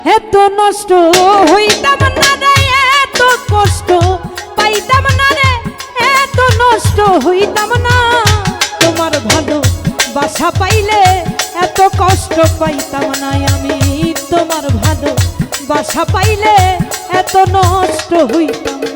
এত নষ্ট হইতাম না রে, এত কষ্ট পাইতাম না রে, এত নষ্ট হইতাম না। তোমার ভালো বাসা পাইলে এত কষ্ট পাইতাম না আমি, তোমার ভালো বাসা পাইলে এত নষ্ট হইতাম না।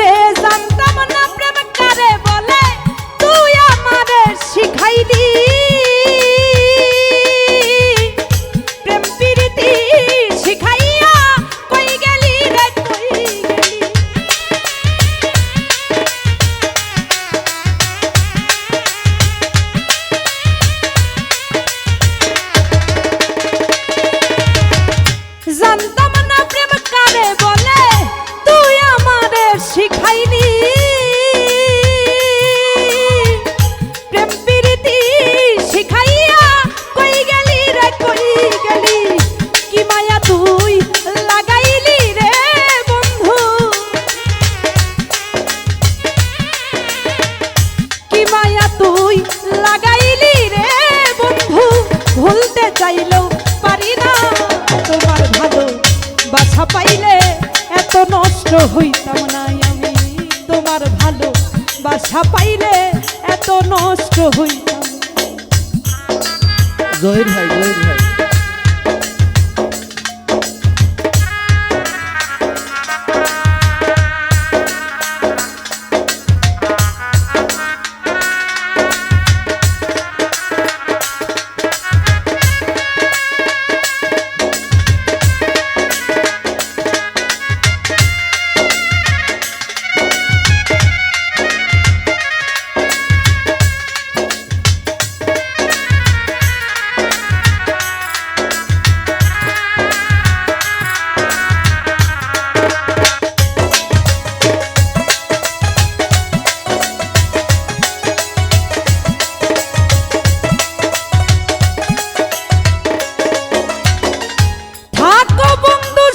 রে জানতাম না প্রেম কারে বলে, তুই আমারে শিখাইলি প্রেম প্রীতি শিখাইয়া কই গেলি রে কই গেলি। জানতাম না প্রেম কারে বলে, তুই আমারে শিখাইলি প্রেম প্রীতি শিখাইয়া কই গেলি রে কই গেলি। কি মায়া তুই লাগাইলি রে বন্ধু, কি মায়া তুই লাগাইলি রে বন্ধু, ভুলতে চাইলেও পারি না। তোমার ভালো বাসা পাইলে এত নষ্ট হইতাম না আমি, তোমার ভালো বাসা পাইলে এত নষ্ট হইতাম। জহির ভাই, জহির ভাই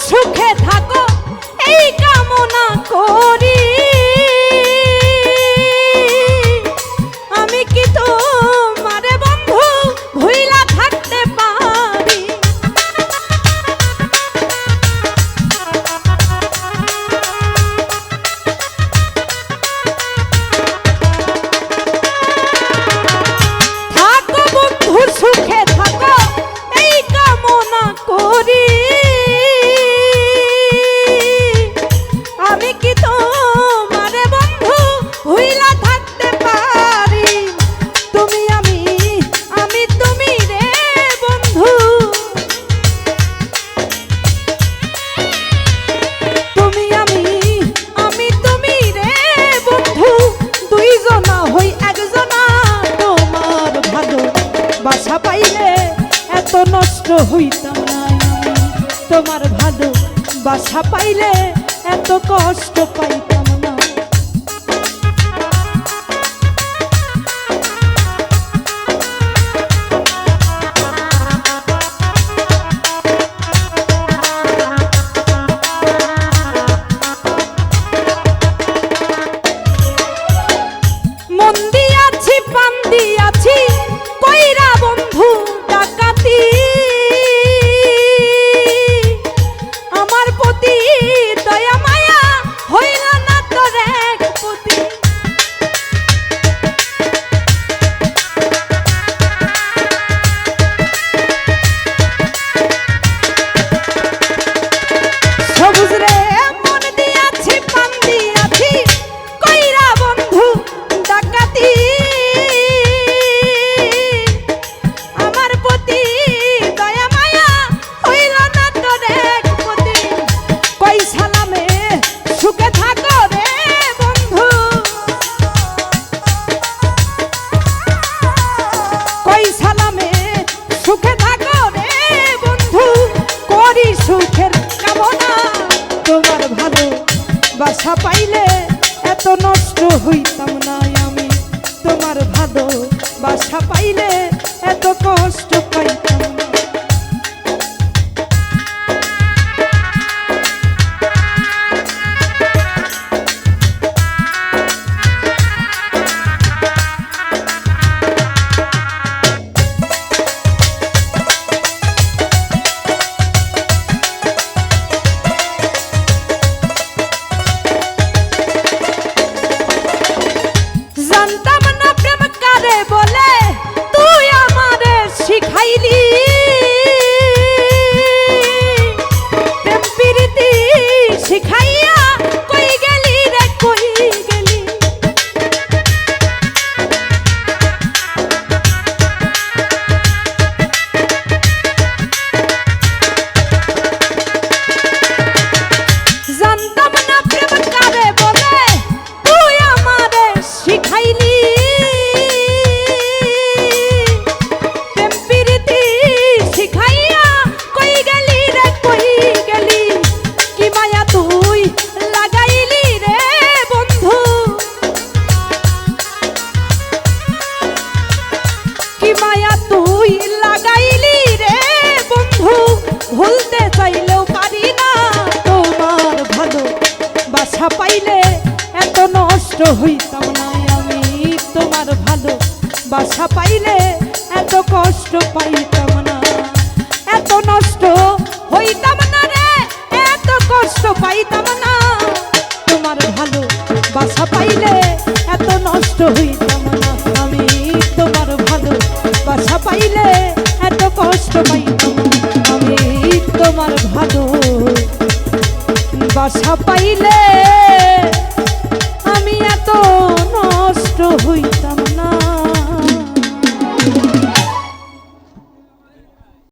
সুখে থাকো এই কামনা করি, আমি কি তোমারে বন্ধু ভুইলা থাকতে পারি। থাকো বন্ধু সুখে থাকো এই কামনা করি, আমি কি তোমারে বন্ধু ভুইলা থাকতে পারি। তুমি আমি তুমি রে বন্ধু, তুমি আমি তুমি রে বন্ধু, দুইজনা হই একজনা। তোমার ভালো বাসা পাইলে এত নষ্ট হইতাম না আমি, তোমার ভালো বাসা পাইলে এত কষ্ট পাইতাম না। মন দিয়াছি পান দিয়াছি কইরা বন্ধু ডাকাতি, আমার প্রতি দয়া মায়া হইল না বাসা পাইলে এত নষ্ট হইতাম না আমি, তোমার ভালো বাসা পাইলে এত কষ্ট পাইতাম না। জানতাম না প্রেম কারে বলে, তুই আমারে শিখাইলি। প্রেম প্রীতি শিখাইয়া কই গেলি রে কই গেলি। জানতাম না প্রেম কারে বলে, তুই আমারে শিখাইলি। প্রেম প্রীতি শিখাইয়া কই গেলি রে কই গেলি। কি মায়া তুই লাগাইলি রে বন্ধু, কি মায়া তুই লাগাইলি রে বন্ধু। ভুলতে চাইলেও পারি না, তোমার ভালো বাসা পাইলে এত নষ্ট হইতাম না আমি, তোমার ভালো বাসা পাইলে এত কষ্ট পাইতাম না। এত নষ্ট হইতাম না রে, এত কষ্ট পাইতাম না। তোমার ভালো বাসা পাইলে এত নষ্ট হইতাম না আমি, তোমার ভালো বাসা পাইলে এত কষ্ট পাইতাম না আমি, তোমার ভালো বাসা পাইলে আমি এত নষ্ট হইতাম।